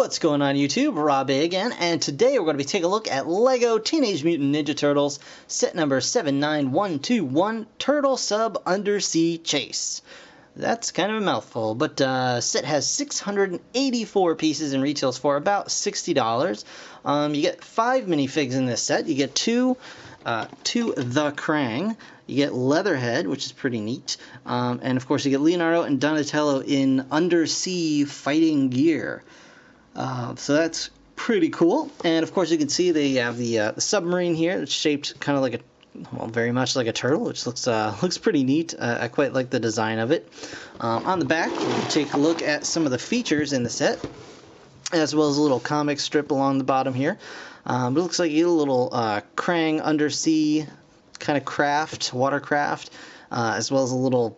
What's going on YouTube? Rob A again, and today we're going to be taking a look at LEGO Teenage Mutant Ninja Turtles set number 79121, Turtle Sub Undersea Chase. That's kind of a mouthful, but set has 684 pieces and retails for about $60. You get 5 minifigs in this set. You get two The Krang. You get Leatherhead, which is pretty neat. And of course you get Leonardo and Donatello in undersea fighting gear. So that's pretty cool. And of course you can see they have the submarine here. It's shaped kind of like very much like a turtle, which looks pretty neat. I quite like the design of it. On the back, we'll take a look at some of the features in the set, as well as a little comic strip along the bottom here. It looks like you get a little Krang undersea kind of watercraft, as well as a little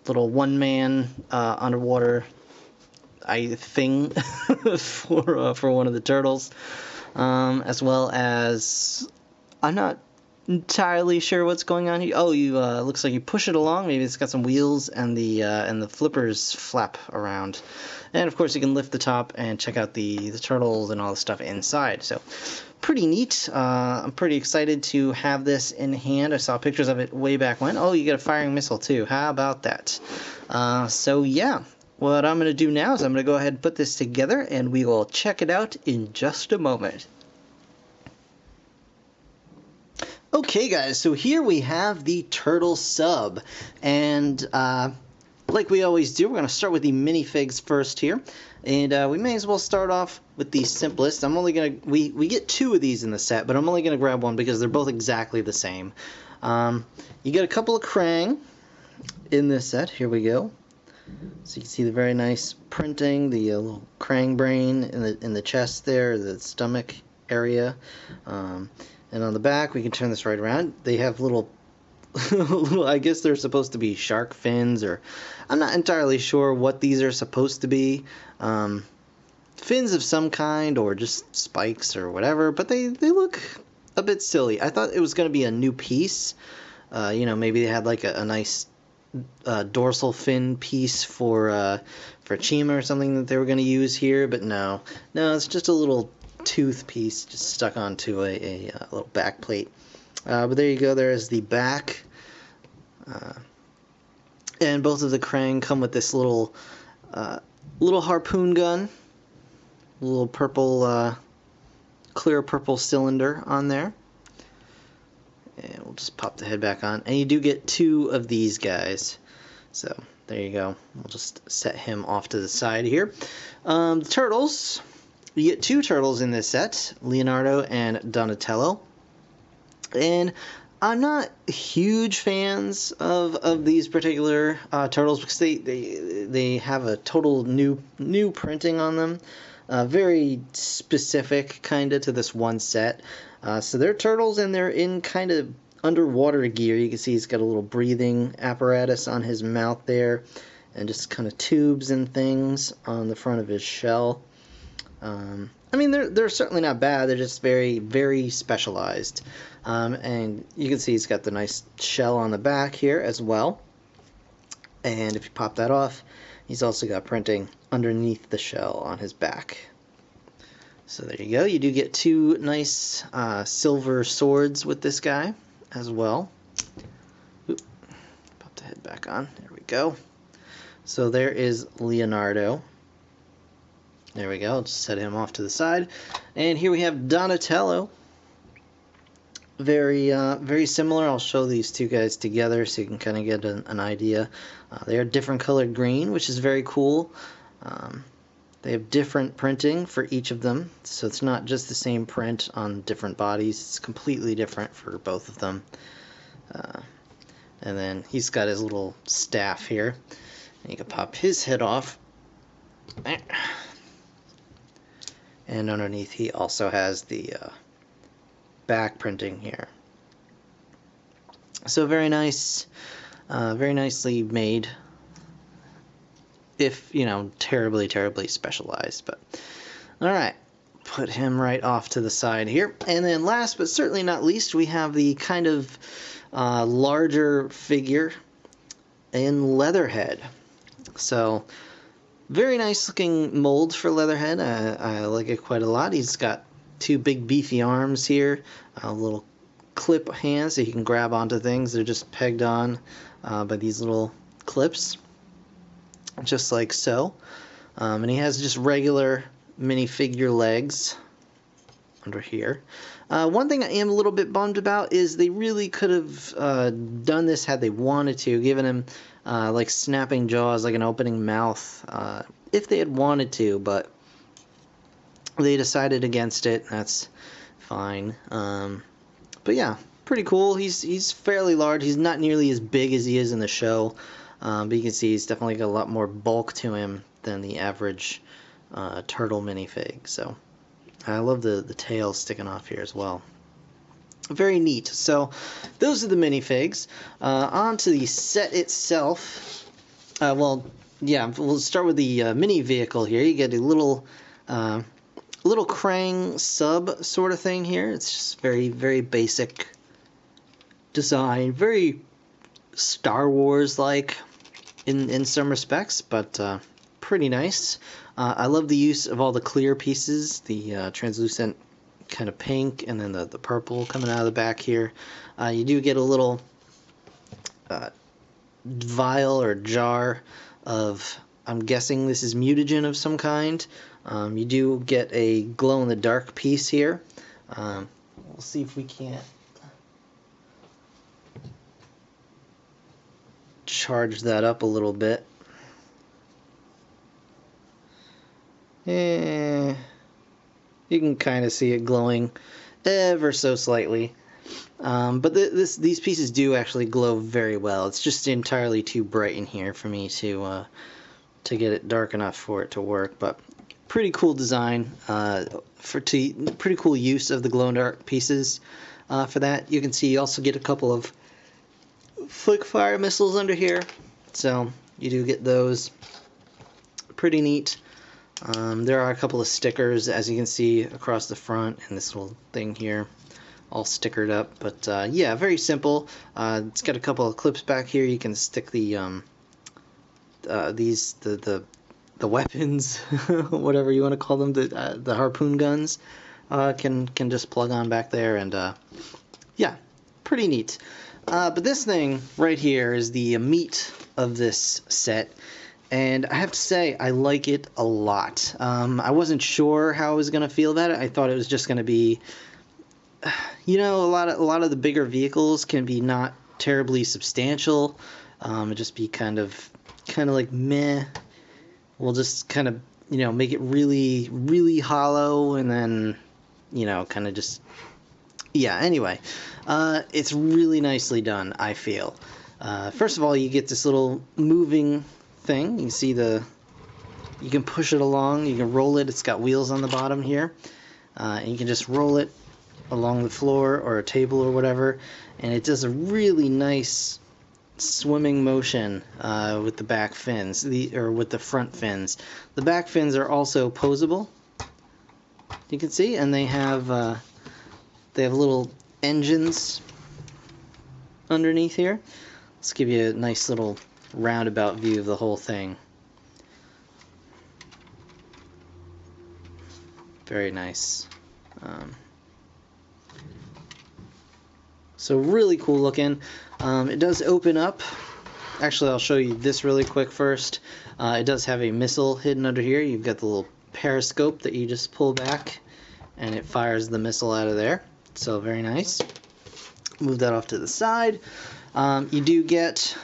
one-man underwater thing for one of the turtles, as well as I'm not entirely sure what's going on here. Oh, looks like you push it along. Maybe it's got some wheels and the flippers flap around. And of course you can lift the top and check out the turtles and all the stuff inside. So pretty neat. I'm pretty excited to have this in hand. I saw pictures of it way back when. Oh, you get a firing missile too. How about that? So yeah, what I'm going to do now is I'm going to go ahead and put this together, and we will check it out in just a moment. Okay guys, so here we have the Turtle Sub, and like we always do, we're going to start with the minifigs first here, and we may as well start off with the simplest. I'm only going to, we get 2 of these in the set, but I'm only going to grab one because they're both exactly the same. You get a couple of Krang in this set. Here we go. So you can see the very nice printing, the little Krang brain in the chest there, the stomach area. And on the back, we can turn this right around. They have little, I guess they're supposed to be shark fins, or I'm not entirely sure what these are supposed to be. Fins of some kind, or just spikes or whatever, but they look a bit silly. I thought it was going to be a new piece. You know, maybe they had like a nice dorsal fin piece for Chima or something that they were going to use here, but no, it's just a little tooth piece just stuck onto a little back plate. But there you go, there is the back. And both of the Krang come with this little harpoon gun, a little purple, clear purple cylinder on there. And we'll just pop the head back on. And you do get 2 of these guys. So there you go. We'll just set him off to the side here. The turtles. You get 2 turtles in this set, Leonardo and Donatello. And I'm not huge fans of these particular turtles because they have a total new printing on them. Very specific kind of to this one set. So they're turtles, and they're in kind of underwater gear. You can see he's got a little breathing apparatus on his mouth there, and just kind of tubes and things on the front of his shell. I mean, they're certainly not bad. They're just very, very specialized. And you can see he's got the nice shell on the back here as well. And if you pop that off, he's also got printing underneath the shell on his back. So there you go. You do get 2 nice silver swords with this guy as well. Oop. Pop the head back on. There we go. So there is Leonardo. There we go. I'll just set him off to the side. And here we have Donatello. Very similar. I'll show these 2 guys together so you can kind of get an idea. They are different colored green, which is very cool. They have different printing for each of them, so it's not just the same print on different bodies. It's completely different for both of them. And then he's got his little staff here. And you can pop his head off. And underneath he also has the back printing here. So very nice, very nicely made. If, you know, terribly specialized. But alright, put him right off to the side here. And then last but certainly not least, we have the kind of larger figure in Leatherhead. So Very nice looking mold for Leatherhead. I like it quite a lot. He's got two big beefy arms here, a little clip hands so he can grab onto things. They're just pegged on by these little clips, just like so. And he has just regular minifigure legs under here. One thing I am a little bit bummed about is they really could have done this had they wanted to, given him like snapping jaws, like an opening mouth, if they had wanted to, but they decided against it. That's fine. But yeah, pretty cool. He's fairly large. He's not nearly as big as he is in the show, but you can see he's definitely got a lot more bulk to him than the average turtle minifig. So I love the tail sticking off here as well. Very neat. So those are the minifigs. On to the set itself. Well, yeah, we'll start with the mini vehicle here. You get a little Krang sub sort of thing here. It's just very, very basic design. Very Star Wars-like in some respects, but pretty nice. I love the use of all the clear pieces, the translucent kind of pink, and then the purple coming out of the back here. You do get a little vial or jar of, I'm guessing this is mutagen of some kind. You do get a glow-in-the-dark piece here. We'll see if we can't charge that up a little bit. You can kind of see it glowing ever so slightly. But these pieces do actually glow very well. It's just entirely too bright in here for me to get it dark enough for it to work. But pretty cool design, pretty cool use of the glow-in-the-dark pieces for that. You can see you also get a couple of flick fire missiles under here, so you do get those. Pretty neat. There are a couple of stickers, as you can see, across the front, and this little thing here, all stickered up. But yeah, very simple. It's got a couple of clips back here. You can stick the weapons, whatever you want to call them, the harpoon guns, can just plug on back there, and yeah, pretty neat. But this thing right here is the meat of this set. And I have to say, I like it a lot. I wasn't sure how I was going to feel about it. I thought it was just going to be, you know, a lot of the bigger vehicles can be not terribly substantial. It'd just be kind of like meh. We'll just kind of, you know, make it really, really hollow, and then, you know, kind of just, yeah. Anyway, it's really nicely done, I feel. First of all, you get this little moving thing. You can see you can push it along, you can roll it. It's got wheels on the bottom here, and you can just roll it along the floor or a table or whatever, and it does a really nice swimming motion with the back fins, or with the front fins. The back fins are also poseable, you can see, and they have little engines underneath here. Let's give you a nice little roundabout view of the whole thing. Very nice. So really cool looking. It does open up. Actually, I'll show you this really quick first. It does have a missile hidden under here. You've got the little periscope that you just pull back, and it fires the missile out of there. So very nice. Move that off to the side. You do get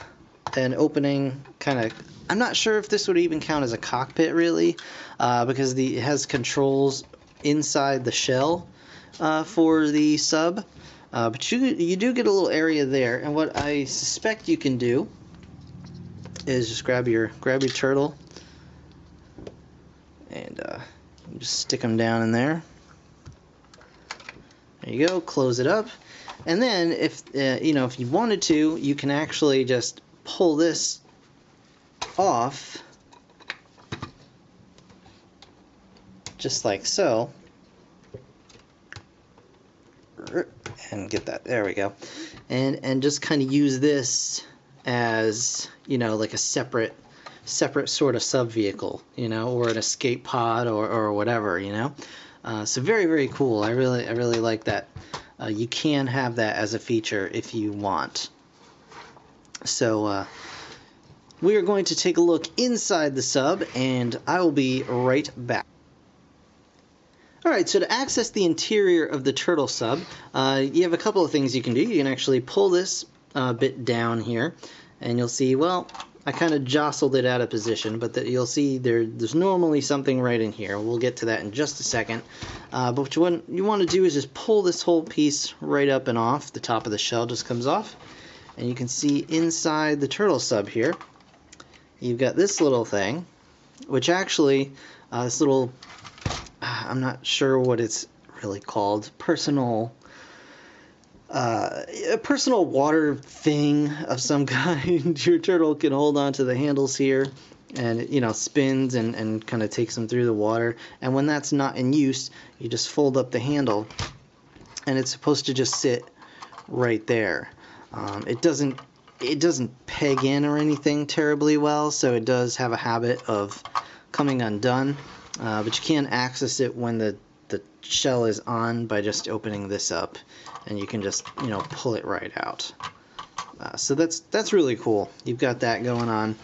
an opening, kind of, I'm not sure if this would even count as a cockpit really, because it has controls inside the shell for the sub, but you do get a little area there, and what I suspect you can do is just grab your turtle and just stick them down in there. There you go. Close it up, and then if you know, if you wanted to, you can actually just pull this off, just like so, and get that, there we go, and just kind of use this as, you know, like a separate separate sort of sub-vehicle, you know, or an escape pod or whatever, you know. So very, very cool. I really like that. You can have that as a feature if you want. So we are going to take a look inside the sub, and I will be right back. Alright, so to access the interior of the turtle sub, you have a couple of things you can do. You can actually pull this bit down here, and you'll see, well, I kind of jostled it out of position, but you'll see there's normally something right in here. We'll get to that in just a second. But what you want to do is just pull this whole piece right up and off. The top of the shell just comes off. And you can see inside the turtle sub here, you've got this little thing, which actually, this little, I'm not sure what it's really called, a personal water thing of some kind. Your turtle can hold on to the handles here, and it, you know, spins and kind of takes them through the water. And when that's not in use, you just fold up the handle, and it's supposed to just sit right there. It doesn't peg in or anything terribly well, so it does have a habit of coming undone. But you can access it when the shell is on by just opening this up, and you can just, you know, pull it right out. So that's really cool. You've got that going on.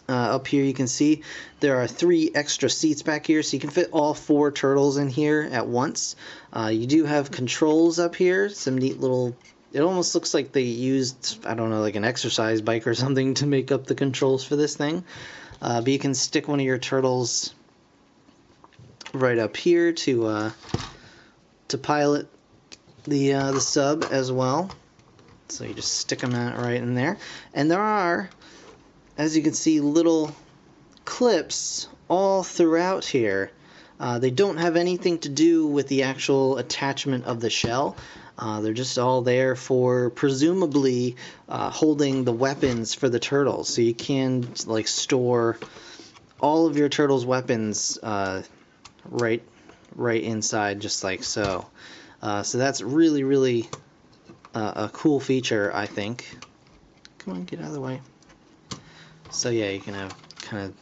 Up here you can see there are 3 extra seats back here, so you can fit all 4 turtles in here at once. You do have controls up here, some neat little, it almost looks like they used, I don't know, like an exercise bike or something to make up the controls for this thing. But you can stick one of your turtles right up here to pilot the sub as well. So you just stick them out right in there. And there are, as you can see, little clips all throughout here. They don't have anything to do with the actual attachment of the shell. They're just all there for presumably holding the weapons for the turtles. So you can like store all of your turtles' weapons right inside, just like so. So that's really a cool feature, I think. Come on, get out of the way. So yeah, you can have kind of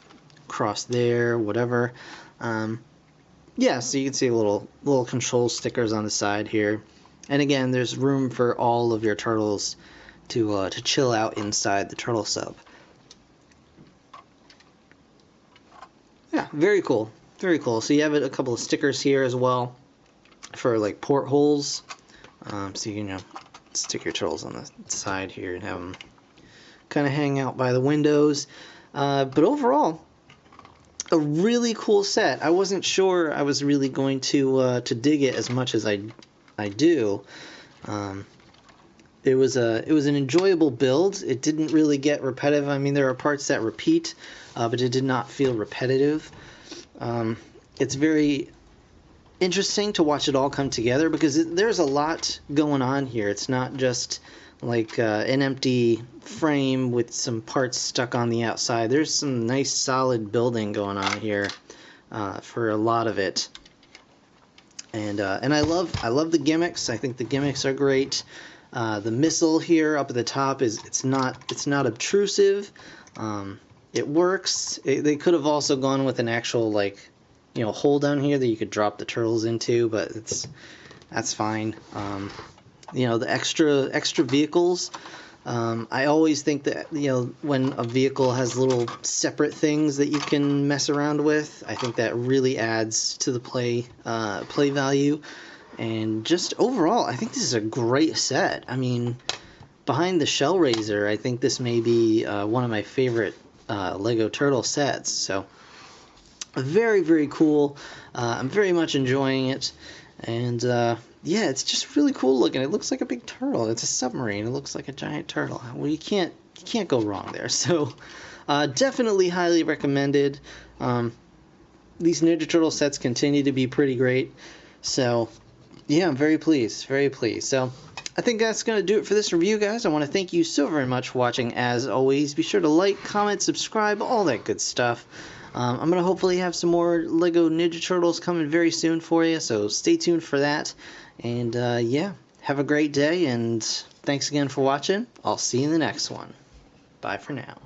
cross there, whatever. Yeah, so you can see little control stickers on the side here. And again, there's room for all of your turtles to chill out inside the turtle sub. Yeah, very cool. Very cool. So you have a couple of stickers here as well for like portholes. So you can, you know, stick your turtles on the side here and have them kind of hang out by the windows. But overall, a really cool set. I wasn't sure I was really going to dig it as much as I do. It was an enjoyable build. It didn't really get repetitive. I mean, there are parts that repeat, but it did not feel repetitive. It's very interesting to watch it all come together because there's a lot going on here. It's not just like an empty frame with some parts stuck on the outside. There's some nice solid building going on here for a lot of it. And I love the gimmicks. I think the gimmicks are great. The missile here up at the top it's not obtrusive. It works. They could have also gone with an actual, like, you know, hole down here that you could drop the turtles into, but that's fine. You know, the extra vehicles. I always think that, you know, when a vehicle has little separate things that you can mess around with, I think that really adds to the play value. And just overall, I think this is a great set. I mean, behind the Shellraiser, I think this may be one of my favorite Lego Turtle sets. So very cool. I'm very much enjoying it. And yeah, it's just really cool looking. It looks like a big turtle. It's a submarine. It looks like a giant turtle. Well, you can't go wrong there. So definitely highly recommended. These Ninja Turtle sets continue to be pretty great. So yeah, I'm very pleased. Very pleased. So I think that's going to do it for this review, guys. I want to thank you so very much for watching, as always. Be sure to like, comment, subscribe, all that good stuff. I'm going to hopefully have some more Lego Ninja Turtles coming very soon for you, so stay tuned for that. And yeah, have a great day, and thanks again for watching. I'll see you in the next one. Bye for now.